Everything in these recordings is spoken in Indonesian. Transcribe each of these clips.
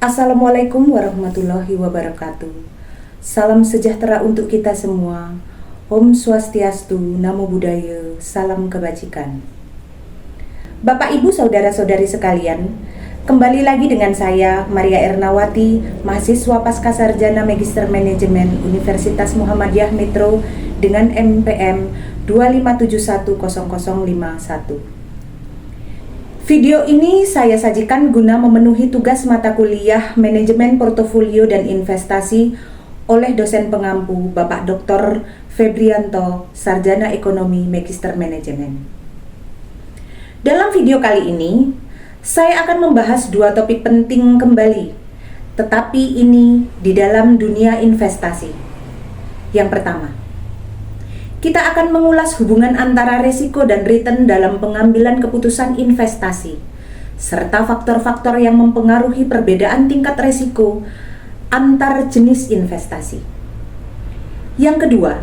Assalamualaikum warahmatullahi wabarakatuh. Salam sejahtera untuk kita semua. Om Swastiastu, Namo Buddhaya, salam kebajikan. Bapak Ibu saudara-saudari sekalian, kembali lagi dengan saya Maria Ernawati, mahasiswa Pascasarjana Magister Manajemen Universitas Muhammadiyah Metro dengan MPM 257100051. Video ini saya sajikan guna memenuhi tugas mata kuliah Manajemen Portofolio dan Investasi oleh dosen pengampu Bapak Dr. Febrianto, Sarjana Ekonomi Magister Manajemen. Dalam video kali ini, saya akan membahas dua topik penting kembali, tetapi ini di dalam dunia investasi. Yang pertama, kita akan mengulas hubungan antara risiko dan return dalam pengambilan keputusan investasi, serta faktor-faktor yang mempengaruhi perbedaan tingkat risiko antar jenis investasi. Yang kedua,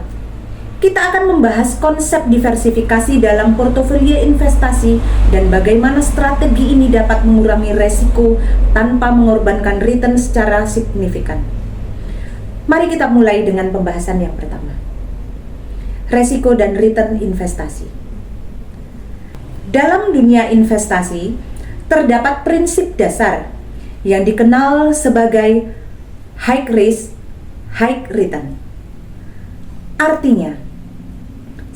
kita akan membahas konsep diversifikasi dalam portofolio investasi dan bagaimana strategi ini dapat mengurangi risiko tanpa mengorbankan return secara signifikan. Mari kita mulai dengan pembahasan yang pertama. Resiko dan return investasi. Dalam dunia investasi, terdapat prinsip dasar yang dikenal sebagai high risk, high return. Artinya,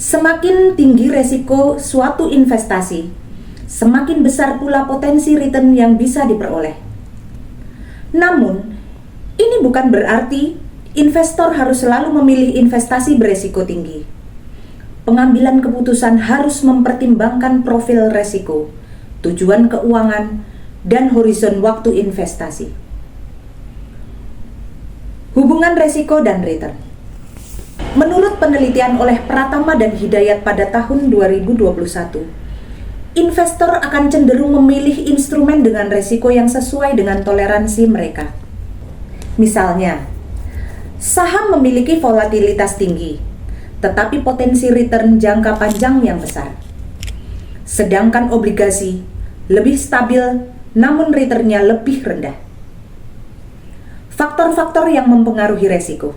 semakin tinggi resiko suatu investasi, semakin besar pula potensi return yang bisa diperoleh. Namun, ini bukan berarti investor harus selalu memilih investasi beresiko tinggi. Pengambilan keputusan harus mempertimbangkan profil resiko, tujuan keuangan, dan horizon waktu investasi. Hubungan resiko dan return. Menurut penelitian oleh Pratama dan Hidayat pada tahun 2021, investor akan cenderung memilih instrumen dengan resiko yang sesuai dengan toleransi mereka. Misalnya, saham memiliki volatilitas tinggi, tetapi potensi return jangka panjang yang besar. Sedangkan obligasi lebih stabil, namun returnnya lebih rendah. Faktor-faktor yang mempengaruhi resiko.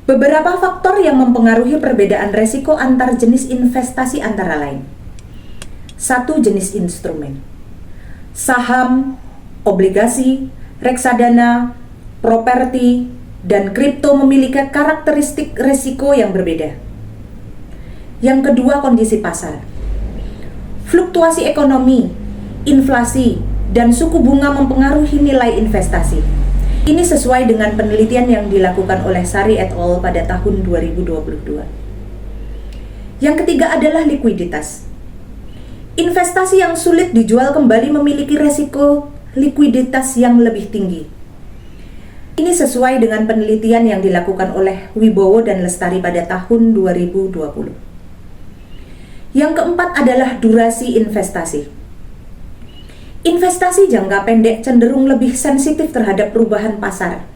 Beberapa faktor yang mempengaruhi perbedaan resiko antar jenis investasi antara lain. 1. Jenis instrumen. Saham, obligasi, reksadana, properti, dan kripto memiliki karakteristik risiko yang berbeda. Yang kedua, kondisi pasar. Fluktuasi ekonomi, inflasi, dan suku bunga mempengaruhi nilai investasi. Ini sesuai dengan penelitian yang dilakukan oleh Sari et al. Pada tahun 2022. Yang ketiga adalah likuiditas. Investasi yang sulit dijual kembali memiliki risiko likuiditas yang lebih tinggi. Ini sesuai dengan penelitian yang dilakukan oleh Wibowo dan Lestari pada tahun 2020. Yang keempat adalah durasi investasi. Investasi jangka pendek cenderung lebih sensitif terhadap perubahan pasar,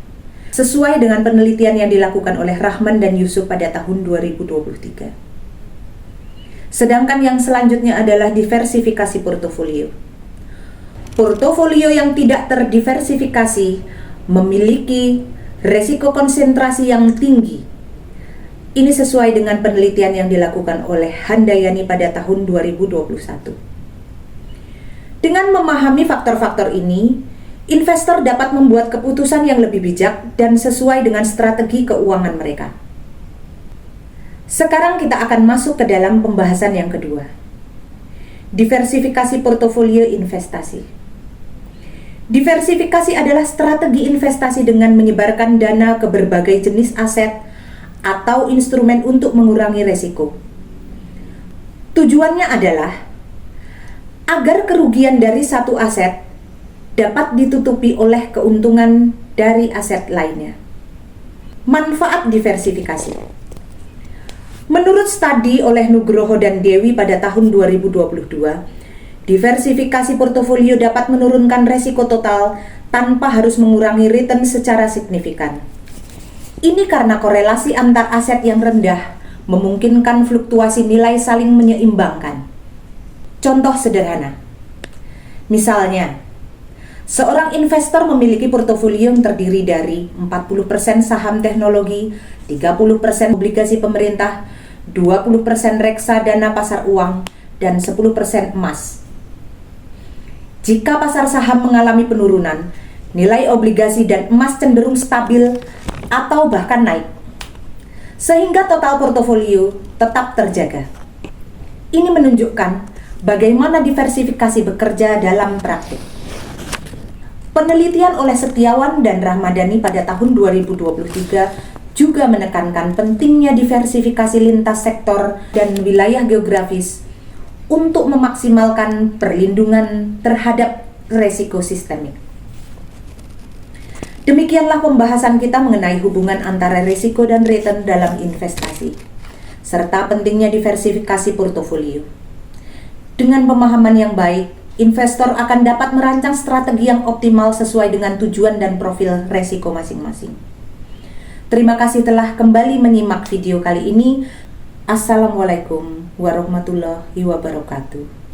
sesuai dengan penelitian yang dilakukan oleh Rahman dan Yusuf pada tahun 2023. Sedangkan yang selanjutnya adalah diversifikasi portofolio. Portofolio yang tidak terdiversifikasi memiliki resiko konsentrasi yang tinggi. Ini sesuai dengan penelitian yang dilakukan oleh Handayani pada tahun 2021. Dengan memahami faktor-faktor ini, investor dapat membuat keputusan yang lebih bijak dan sesuai dengan strategi keuangan mereka. Sekarang kita akan masuk ke dalam pembahasan yang kedua. Diversifikasi portofolio investasi. Diversifikasi adalah strategi investasi dengan menyebarkan dana ke berbagai jenis aset atau instrumen untuk mengurangi risiko. Tujuannya adalah agar kerugian dari satu aset dapat ditutupi oleh keuntungan dari aset lainnya. Manfaat diversifikasi. Menurut studi oleh Nugroho dan Dewi pada tahun 2022, diversifikasi portofolio dapat menurunkan resiko total tanpa harus mengurangi return secara signifikan. Ini karena korelasi antar aset yang rendah memungkinkan fluktuasi nilai saling menyeimbangkan. Contoh sederhana. Misalnya, Seorang investor memiliki portofolio yang terdiri dari 40% saham teknologi, 30% obligasi pemerintah, 20% reksadana pasar uang, dan 10% emas. Jika pasar saham mengalami penurunan, nilai obligasi dan emas cenderung stabil atau bahkan naik, sehingga total portofolio tetap terjaga. Ini menunjukkan bagaimana diversifikasi bekerja dalam praktik. Penelitian oleh Setiawan dan Rahmadani pada tahun 2023 juga menekankan pentingnya diversifikasi lintas sektor dan wilayah geografis untuk memaksimalkan perlindungan terhadap resiko sistemik. Demikianlah pembahasan kita mengenai hubungan antara risiko dan return dalam investasi, serta pentingnya diversifikasi portofolio. Dengan pemahaman yang baik, investor akan dapat merancang strategi yang optimal sesuai dengan tujuan dan profil resiko masing-masing. Terima kasih telah kembali menyimak video kali ini. Assalamualaikum warahmatullahi wabarakatuh.